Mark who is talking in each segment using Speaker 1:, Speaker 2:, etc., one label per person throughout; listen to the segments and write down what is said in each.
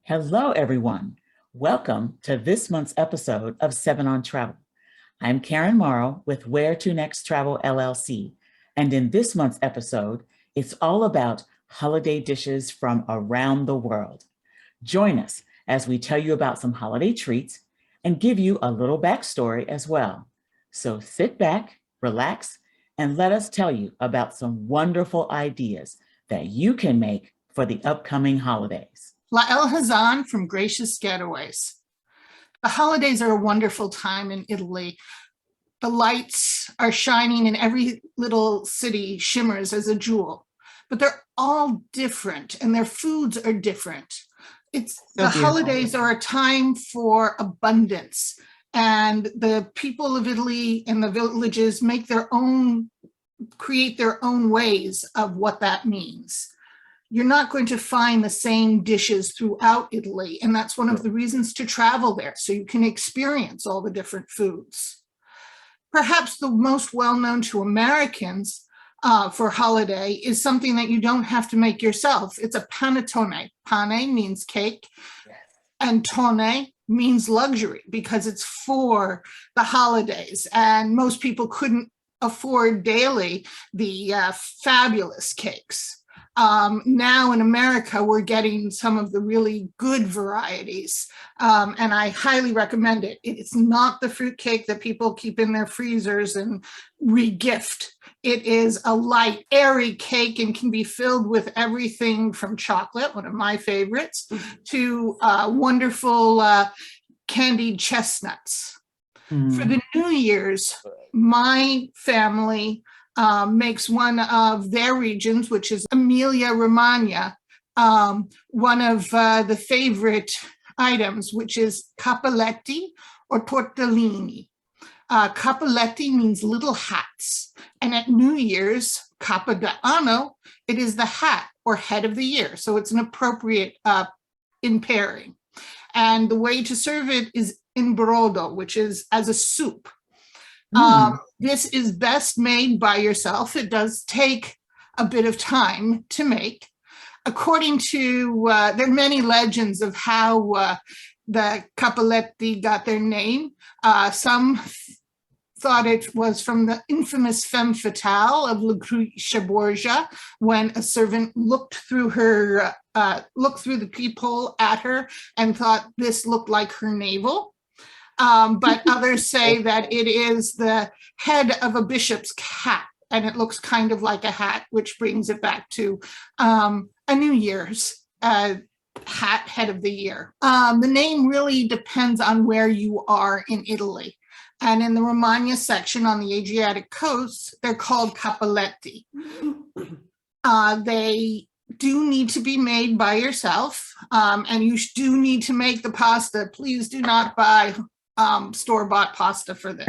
Speaker 1: Hello, everyone. Welcome to this month's episode of 7 on Travel. I'm Karan with Where to Next Travel LLC. And in this month's episode, it's all about holiday dishes from around the world. Join us as we tell you about some holiday treats and give you a little backstory as well. So sit back, relax, and let us tell you about some wonderful ideas that you can make for the upcoming holidays.
Speaker 2: Lael from Gracious Getaways. The holidays are a wonderful time in Italy. The lights are shining and every little city shimmers as a jewel, but they're all different and their foods are different. The holidays are a time for abundance, and the people of Italy and the villages create their own ways of what that means. You're not going to find the same dishes throughout Italy, and that's one of the reasons to travel there, so you can experience all the different foods. Perhaps the most well-known to Americans for holiday is something that you don't have to make yourself. It's a panettone. Pane means cake, and tonne means luxury because it's for the holidays, and most people couldn't afford daily the fabulous cakes. Now in America, we're getting some of the really good varieties, and I highly recommend it. It's not the fruitcake that people keep in their freezers and re-gift. It is a light, airy cake and can be filled with everything from chocolate, one of my favorites, to wonderful candied chestnuts. For the New Year's, my family makes one of their regions, which is Emilia-Romagna, one of the favorite items, which is cappelletti or tortellini. Cappelletti means little hats, and at New Year's, Capo d'Anno, it is the hat or head of the year, so it's an appropriate in pairing. And the way to serve it is in brodo, which is as a soup. This is best made by yourself. It does take a bit of time to make. According to, there are many legends of how the cappelletti got their name. Some thought it was from the infamous femme fatale of Lucretia Borgia, when a servant looked through the peephole at her and thought this looked like her navel. But others say that it is the head of a bishop's hat, and it looks kind of like a hat, which brings it back to a New Year's hat, head of the year. The name really depends on where you are in Italy. And in the Romagna section on the Adriatic coast, they're called cappelletti. They do need to be made by yourself, and you do need to make the pasta. Please do not buy store-bought pasta for this.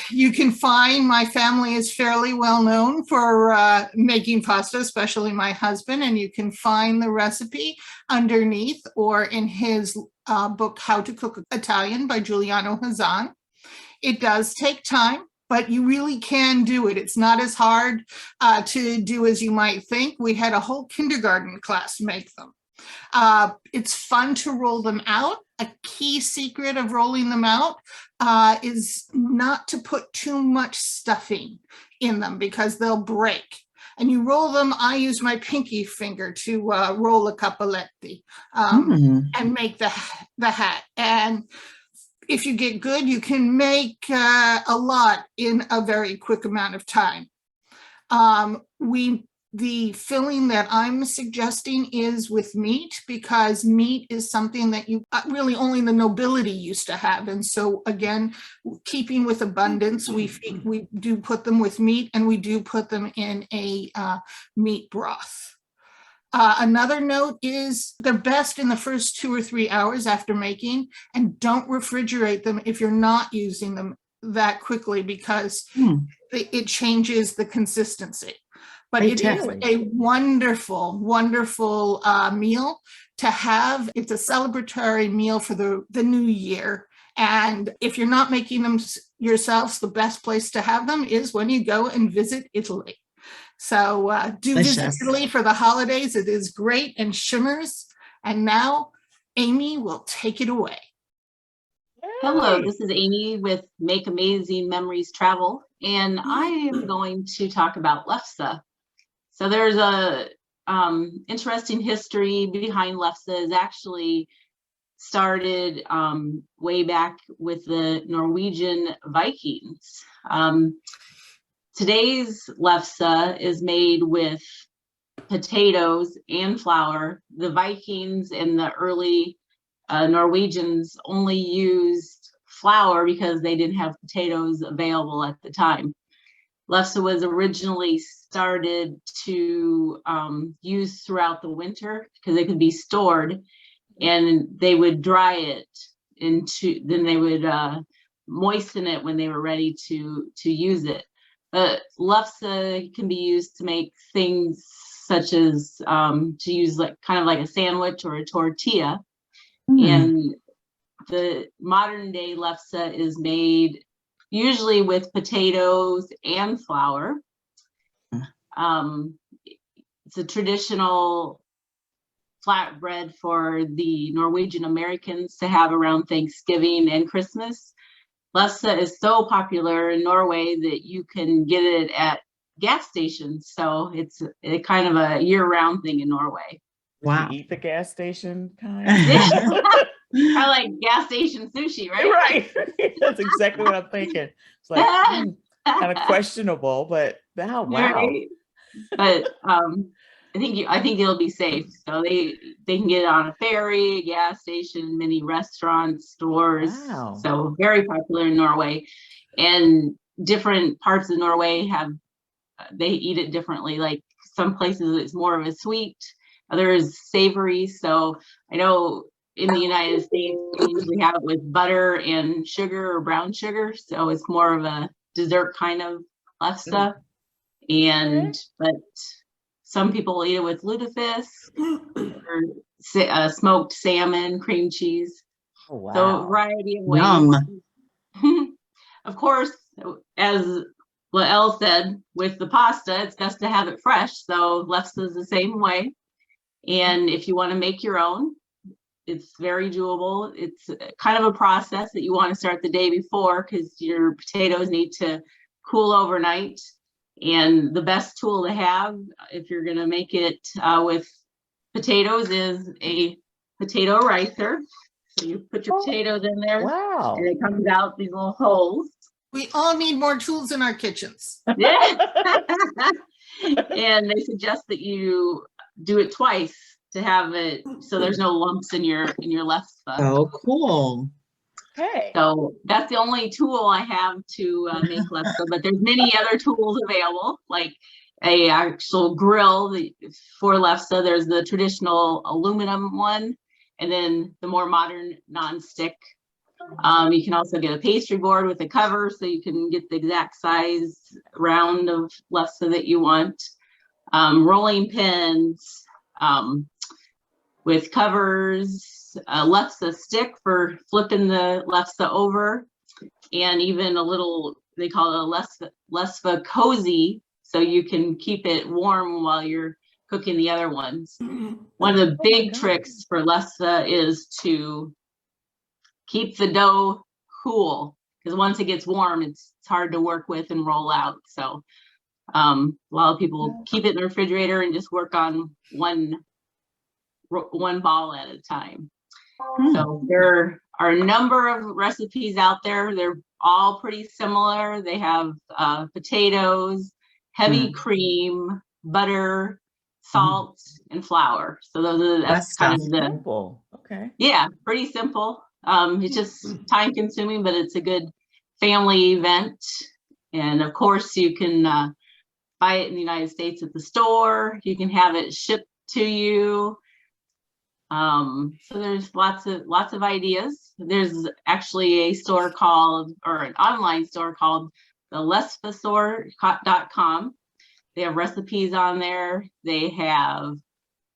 Speaker 2: You can find, my family is fairly well known for making pasta, especially my husband, and you can find the recipe underneath or in his book, How to Cook Italian by Giuliano Hazan. It does take time, but you really can do it. It's not as hard to do as you might think. We had a whole kindergarten class make them. It's fun to roll them out. A key secret of rolling them out is not to put too much stuffing in them because they'll break. And you roll them, I use my pinky finger to roll a cappelletti and make the hat. And if you get good, you can make a lot in a very quick amount of time. We The filling that I'm suggesting is with meat, because meat is something that you really only the nobility used to have. And so again, keeping with abundance, we do put them with meat, and we do put them in a meat broth. Another note is they're best in the first 2 or 3 hours after making, and don't refrigerate them if you're not using them that quickly, because it changes the consistency. But it is a wonderful, wonderful meal to have. It's a celebratory meal for the new year. And if you're not making them yourselves, the best place to have them is when you go and visit Italy. So do visit Italy for the holidays. It is great and shimmers. And now Amy will take it away.
Speaker 3: Hello, this is Amy with Make Amazing Memories Travel, and I am going to talk about lefse. So there's a interesting history behind lefse. It actually started way back with the Norwegian Vikings. Today's lefse is made with potatoes and flour. The Vikings and the early Norwegians only used flour because they didn't have potatoes available at the time. Lefse was originally started to use throughout the winter because it could be stored, and they would dry it then they would moisten it when they were ready to use it. But lefse can be used to make things such as to use kind of like a sandwich or a tortilla. And the modern day lefse is made usually with potatoes and flour. It's a traditional flatbread for the Norwegian Americans to have around Thanksgiving and Christmas. Lefse is so popular in Norway that you can get it at gas stations. So it's a kind of a year-round thing in Norway.
Speaker 1: Wow. You eat the gas station kind?
Speaker 3: I like gas station sushi, right?
Speaker 1: Right. That's exactly what I'm thinking. It's like kind of questionable, but wow.
Speaker 3: Right. But I think it'll be safe. So they can get it on a ferry, gas station, many restaurants, stores.
Speaker 1: Wow.
Speaker 3: So very popular in Norway, and different parts of Norway they eat it differently. Like some places it's more of a sweet, others savory. So I know in the United States we usually have it with butter and sugar or brown sugar. So it's more of a dessert kind of lefse. But some people eat it with lutefisk or smoked salmon, cream cheese.
Speaker 1: Oh, wow.
Speaker 3: So a variety of ways. Of course, as Lael said, with the pasta, it's best to have it fresh. So lefse is the same way. And if you want to make your own, it's very doable. It's kind of a process that you want to start the day before because your potatoes need to cool overnight. And the best tool to have if you're going to make it with potatoes is a potato ricer. So you put your potatoes in there.
Speaker 1: Wow.
Speaker 3: And it comes out these little holes.
Speaker 2: We all need more tools in our kitchens.
Speaker 3: Yeah. And they suggest that you do it twice to have it so there's no lumps in your lefse.
Speaker 4: Oh, cool.
Speaker 1: Hey.
Speaker 3: So that's the only tool I have to make lefse, but there's many other tools available, like a actual grill for lefse. There's the traditional aluminum one, and then the more modern non-stick. You can also get a pastry board with a cover so you can get the exact size round of lefse that you want. Rolling pins with covers, a lefse stick for flipping the lefse over, and even a little, they call it a lefse cozy, so you can keep it warm while you're cooking the other ones. One of the big tricks for lefse is to keep the dough cool, because once it gets warm, it's hard to work with and roll out. So a lot of people keep it in the refrigerator and just work on one ball at a time. So there are a number of recipes out there. They're all pretty similar. They have potatoes, heavy cream, butter, salt, and flour. So that's kind of the,
Speaker 1: Simple. Okay.
Speaker 3: yeah, pretty simple. It's just time consuming, but it's a good family event. And of course you can buy it in the United States at the store. You can have it shipped to you. So there's lots of ideas. There's actually a store called, or an online store called the lefsfasor.com. They have recipes on there. They have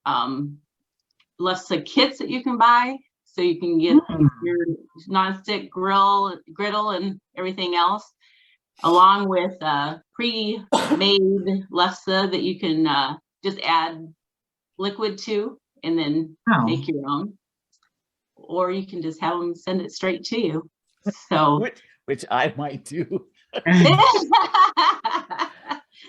Speaker 3: lefse kits that you can buy, so you can get your nonstick griddle and everything else, along with pre-made lefse that you can just add liquid to and then make your own, or you can just have them send it straight to you. So
Speaker 1: which I might do.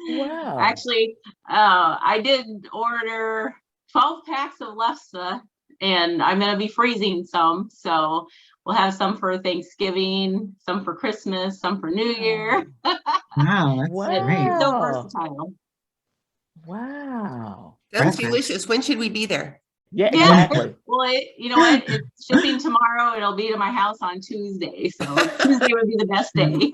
Speaker 1: Wow.
Speaker 3: Actually, I did order 12 packs of lefse, and I'm going to be freezing some. So we'll have some for Thanksgiving, some for Christmas, some for New Year.
Speaker 4: Wow, that's great.
Speaker 3: It's so versatile.
Speaker 1: Wow.
Speaker 5: That's delicious. When should we be there?
Speaker 1: Yeah, exactly.
Speaker 3: Well, you know what? It's shipping tomorrow. It'll be to my house on Tuesday. So Tuesday would be the best day.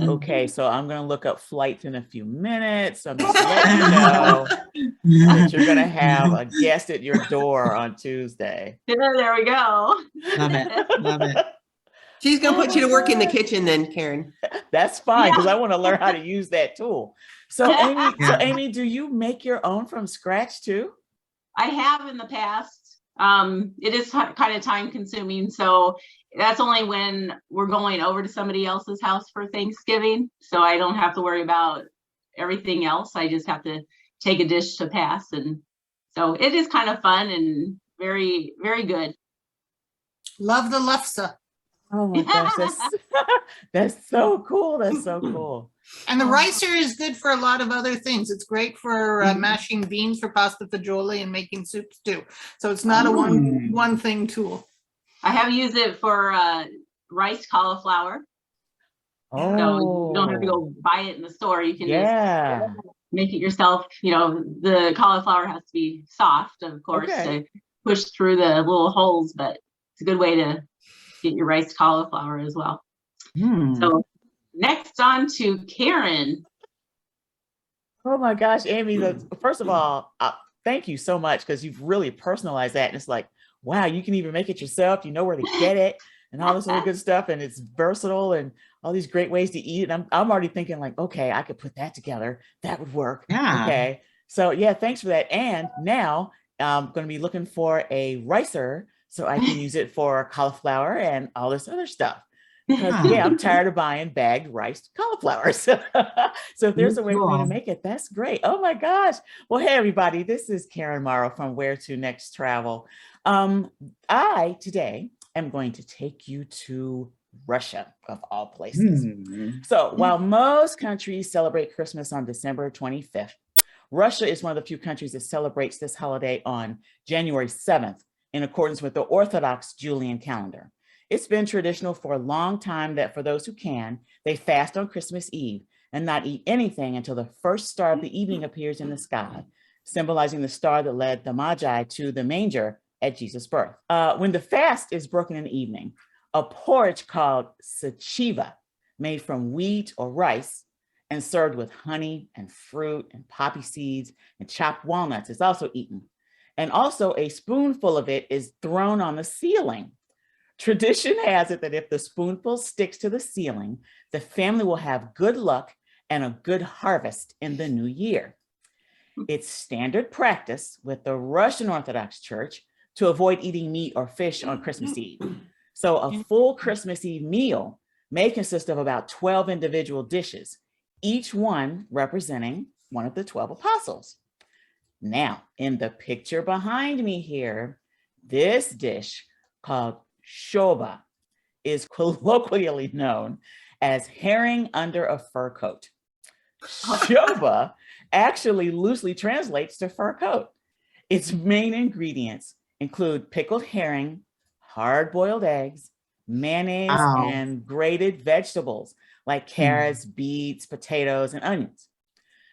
Speaker 1: Okay, so I'm going to look up flights in a few minutes. So I'm just letting you know that you're going to have a guest at your door on Tuesday.
Speaker 3: Yeah, there we go.
Speaker 4: Love it. Love it.
Speaker 5: She's going to put you to work in the kitchen then, Karen.
Speaker 1: That's fine, because I want to learn how to use that tool. So Amy, do you make your own from scratch too?
Speaker 3: I have in the past. It is kind of time consuming. So that's only when we're going over to somebody else's house for Thanksgiving. So I don't have to worry about everything else. I just have to take a dish to pass. And so it is kind of fun and very, very good.
Speaker 2: Love the lefse.
Speaker 1: Oh my gosh, that's so cool. That's so cool.
Speaker 2: And the ricer is good for a lot of other things. It's great for mashing beans for pasta fagioli and making soups too. So it's not a one thing tool.
Speaker 3: I have used it for riced cauliflower.
Speaker 1: Oh,
Speaker 3: so you don't have to go buy it in the store. You can
Speaker 1: just
Speaker 3: make it yourself. You know, the cauliflower has to be soft, of course, to push through the little holes, but it's a good way to get your riced cauliflower as well. So next on to Karan.
Speaker 1: Oh my gosh, Amy, first of all, thank you so much, because you've really personalized that. And it's like, wow, you can even make it yourself. You know where to get it and all this other good stuff. And it's versatile and all these great ways to eat it. And I'm already thinking like, okay, I could put that together. That would work.
Speaker 4: Yeah. Okay.
Speaker 1: So yeah, thanks for that. And now I'm going to be looking for a ricer so I can use it for cauliflower and all this other stuff. Because I'm tired of buying bagged riced cauliflower. So if there's a way for me to make it, that's great. Oh my gosh. Well, hey everybody, this is Karan Morrow from Where to Next Travel. I today am going to take you to Russia, of all places. So while most countries celebrate Christmas on December 25th, Russia is one of the few countries that celebrates this holiday on January 7th, in accordance with the Orthodox Julian calendar. It's been traditional for a long time that for those who can, they fast on Christmas Eve and not eat anything until the first star of the evening appears in the sky, symbolizing the star that led the Magi to the manger at Jesus' birth. When the fast is broken in the evening, a porridge called sachiva, made from wheat or rice and served with honey and fruit and poppy seeds and chopped walnuts, is also eaten. And also a spoonful of it is thrown on the ceiling. Tradition has it that if the spoonful sticks to the ceiling, the family will have good luck and a good harvest in the new year. It's standard practice with the Russian Orthodox Church to avoid eating meat or fish on Christmas Eve. So a full Christmas Eve meal may consist of about 12 individual dishes, each one representing one of the 12 apostles. Now, in the picture behind me here, this dish called shoba is colloquially known as herring under a fur coat. Shoba actually loosely translates to fur coat. Its main ingredients include pickled herring, hard-boiled eggs, mayonnaise, and grated vegetables like carrots, beets, potatoes, and onions.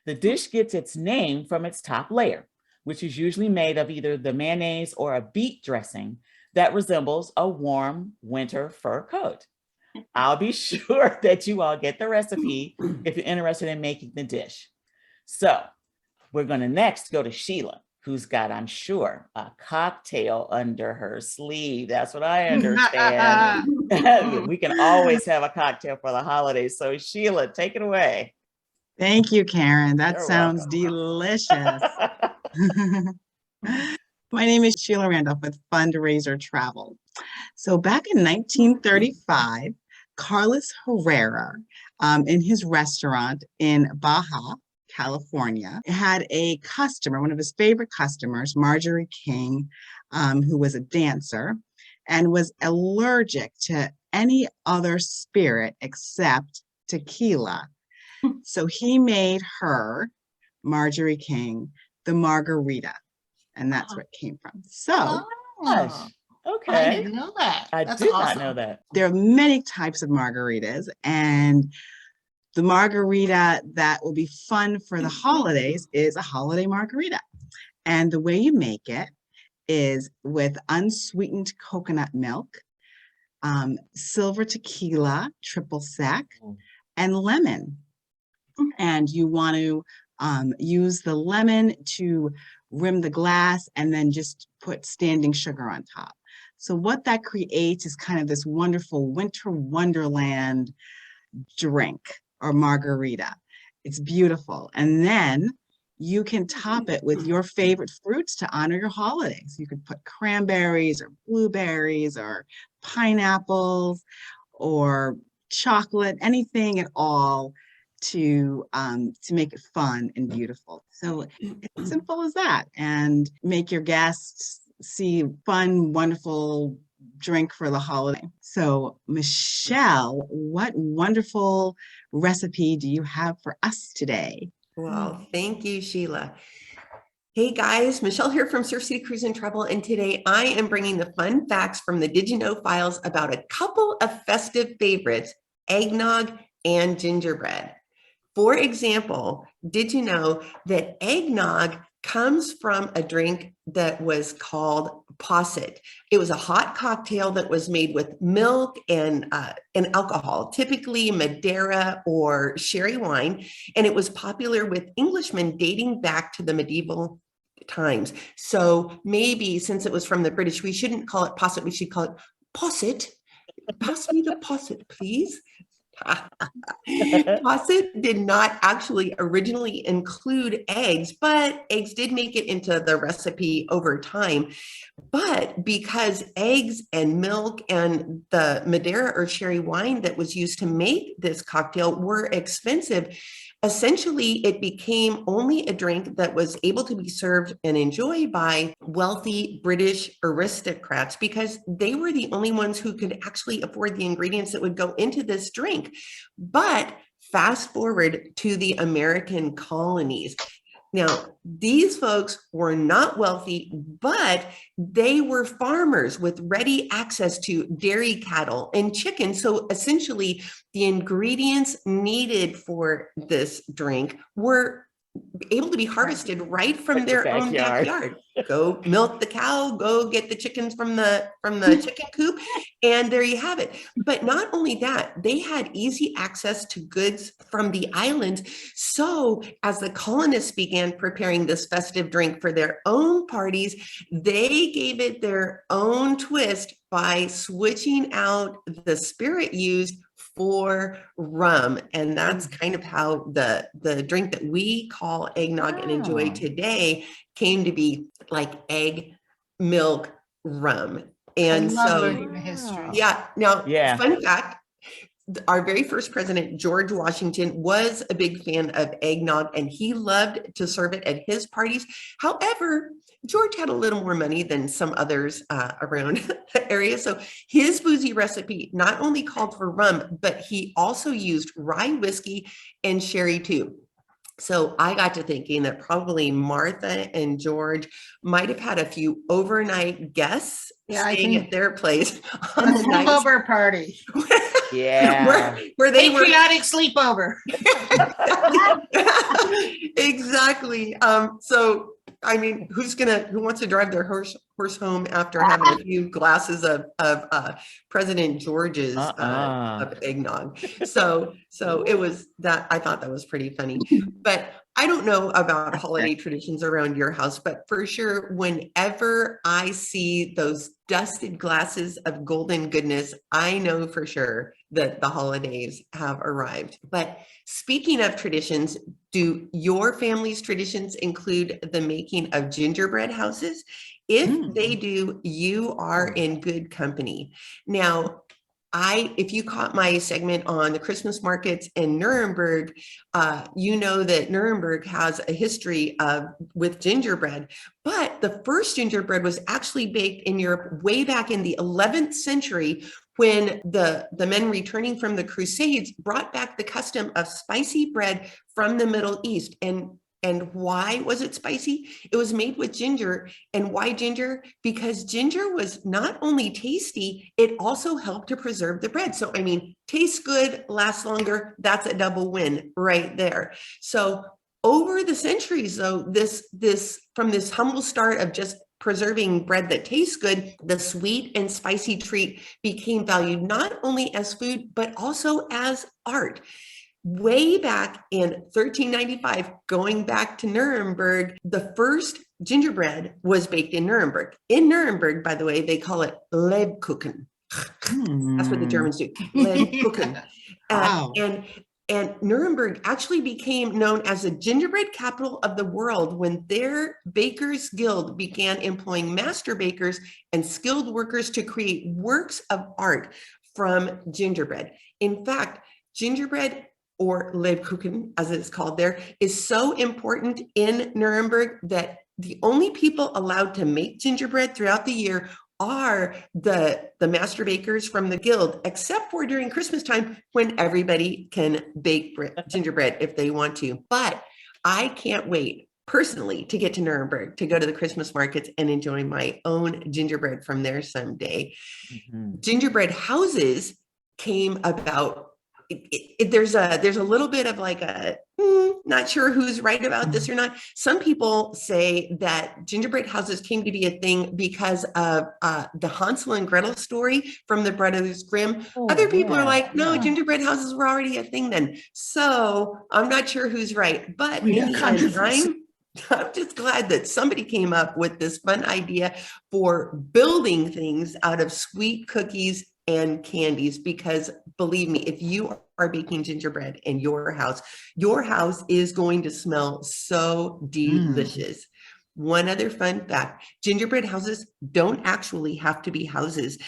Speaker 1: The dish gets its name from its top layer, which is usually made of either the mayonnaise or a beet dressing that resembles a warm winter fur coat. I'll be sure that you all get the recipe if you're interested in making the dish. So we're going to next go to Sheila, who's got, I'm sure, a cocktail under her sleeve. That's what I understand. We can always have a cocktail for the holidays. So Sheila, take it away.
Speaker 4: Thank you, Karen. That
Speaker 1: You're
Speaker 4: sounds
Speaker 1: welcome.
Speaker 4: delicious. My name is Sheila Randolph with Fundraiser Travel. So back in 1935, Carlos Herrera, in his restaurant in Baja, California, had a customer, one of his favorite customers, Marjorie King, who was a dancer and was allergic to any other spirit except tequila. So he made her, Marjorie King, the margarita, and that's where it came from. So
Speaker 1: Gosh,
Speaker 2: I
Speaker 1: okay.
Speaker 2: didn't know that.
Speaker 1: I
Speaker 2: That's
Speaker 1: did
Speaker 2: awesome.
Speaker 1: not know that.
Speaker 4: there are many types of margaritas, and the margarita that will be fun for the holidays is a holiday margarita. And the way you make it is with unsweetened coconut milk, silver tequila, triple sec, and lemon. And you want to use the lemon to rim the glass and then just put standing sugar on top. So what that creates is kind of this wonderful winter wonderland drink or margarita. It's beautiful. And then you can top it with your favorite fruits to honor your holidays. You could put cranberries or blueberries or pineapples or chocolate, anything at all to make it fun and beautiful. So it's simple as that, and make your guests see fun, wonderful drink for the holiday. So Michelle, what wonderful recipe do you have for us today?
Speaker 5: Well, thank you, Sheila. Hey guys, Michelle here from Surf City Cruise and Travel, and today I am bringing the fun facts from the Did You Know files about a couple of festive favorites, eggnog and gingerbread. For example, did you know that eggnog comes from a drink that was called posset? It was a hot cocktail that was made with milk and alcohol, typically Madeira or sherry wine, and it was popular with Englishmen dating back to the medieval times. So maybe since it was from the British, we shouldn't call it posset, we should call it posset. Pass me the posset, please. Posset did not actually originally include eggs, but eggs did make it into the recipe over time. But because eggs and milk and the Madeira or sherry wine that was used to make this cocktail were expensive, essentially it became only a drink that was able to be served and enjoyed by wealthy British aristocrats because they were the only ones who could actually afford the ingredients that would go into this drink. But fast forward to the American colonies. Now, these folks were not wealthy, but they were farmers with ready access to dairy cattle and chicken. So essentially, the ingredients needed for this drink were able to be harvested right from their own backyard. Go milk the cow, go get the chickens from the chicken coop, and there you have it. But not only that, they had easy access to goods from the island. So as the colonists began preparing this festive drink for their own parties, they gave it their own twist by switching out the spirit used for rum. And that's kind of how the drink that we call eggnog and enjoy today came to be, like egg, milk, rum. And
Speaker 2: I love
Speaker 5: so,
Speaker 2: learning the history.
Speaker 5: yeah. Now,
Speaker 1: Yeah.
Speaker 5: fun fact, our very first president, George Washington, was a big fan of eggnog and he loved to serve it at his parties. However, George had a little more money than some others around the area. So his boozy recipe not only called for rum, but he also used rye whiskey and sherry too. So I got to thinking that probably Martha and George might have had a few overnight guests staying at their place on the night.
Speaker 2: Sleepover party.
Speaker 1: Yeah.
Speaker 5: where they were
Speaker 2: Patriotic sleepover.
Speaker 5: Exactly. So I mean, who wants to drive their horse home after having a few glasses of President George's of eggnog? So it was that, I thought that was pretty funny. But I don't know about holiday traditions around your house, but for sure, whenever I see those dusted glasses of golden goodness, I know for sure that the holidays have arrived. But speaking of traditions, do your family's traditions include the making of gingerbread houses? If they do, you are in good company. Now, if you caught my segment on the Christmas markets in Nuremberg, you know that Nuremberg has a history with gingerbread, but the first gingerbread was actually baked in Europe way back in the 11th century, when the men returning from the Crusades brought back the custom of spicy bread from the Middle East. And why was it spicy? It was made with ginger. And why ginger? Because ginger was not only tasty, it also helped to preserve the bread. So, I mean, tastes good, lasts longer. That's a double win right there. So over the centuries, though, from this humble start of just preserving bread that tastes good, the sweet and spicy treat became valued not only as food, but also as art. Way back in 1395, going back to Nuremberg, the first gingerbread was baked in Nuremberg. In Nuremberg, by the way, they call it Lebkuchen. That's what the Germans do, Lebkuchen.
Speaker 4: Wow.
Speaker 5: And Nuremberg actually became known as the gingerbread capital of the world when their Bakers Guild began employing master bakers and skilled workers to create works of art from gingerbread. In fact, gingerbread, or Lebkuchen, as it's called there, is so important in Nuremberg that the only people allowed to make gingerbread throughout the year are the master bakers from the guild, except for during Christmas time, when everybody can bake gingerbread if they want to. But I can't wait personally to get to Nuremberg, to go to the Christmas markets and enjoy my own gingerbread from there someday. Gingerbread houses came about. There's a little bit of like not sure who's right about this or not. Some people say that gingerbread houses came to be a thing because of the Hansel and Gretel story from the Brothers Grimm. Other people are like, no, gingerbread houses were already a thing then. So I'm not sure who's right, but in the end, I'm just glad that somebody came up with this fun idea for building things out of sweet cookies and candies, because believe me, if you are baking gingerbread in your house is going to smell so delicious. One other fun fact, gingerbread houses don't actually have to be houses.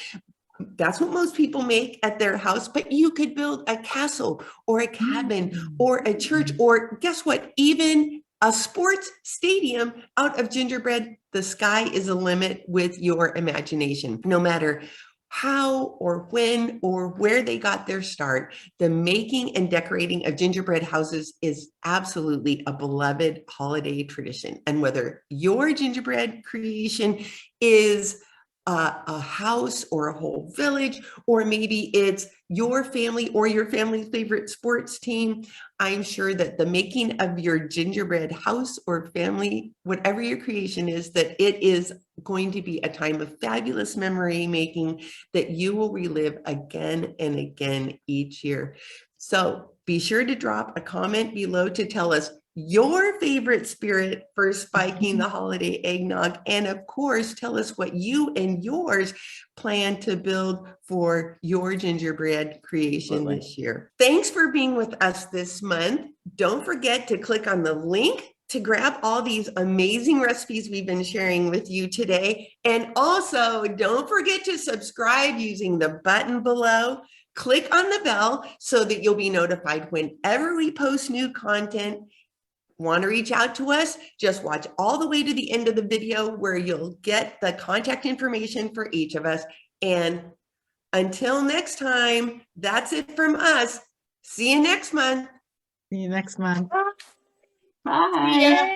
Speaker 5: That's what most people make at their house, but you could build a castle or a cabin or a church, or guess what, even a sports stadium out of gingerbread. The sky is the limit with your imagination. No matter how or when or where they got their start, the making and decorating of gingerbread houses is absolutely a beloved holiday tradition. And whether your gingerbread creation is a house or a whole village, or maybe it's your family or your family's favorite sports team, I'm sure that the making of your gingerbread house or family, whatever your creation is, that it is going to be a time of fabulous memory making that you will relive again and again each year. So be sure to drop a comment below to tell us your favorite spirit for spiking the holiday eggnog. And of course, tell us what you and yours plan to build for your gingerbread creation this year. Thanks for being with us this month. Don't forget to click on the link to grab all these amazing recipes we've been sharing with you today. And also, don't forget to subscribe using the button below. Click on the bell so that you'll be notified whenever we post new content. Want to reach out to us? Just watch all the way to the end of the video where you'll get the contact information for each of us. And until next time, that's it from us. See you next month.
Speaker 4: See you next month.
Speaker 3: Bye.
Speaker 2: Yeah.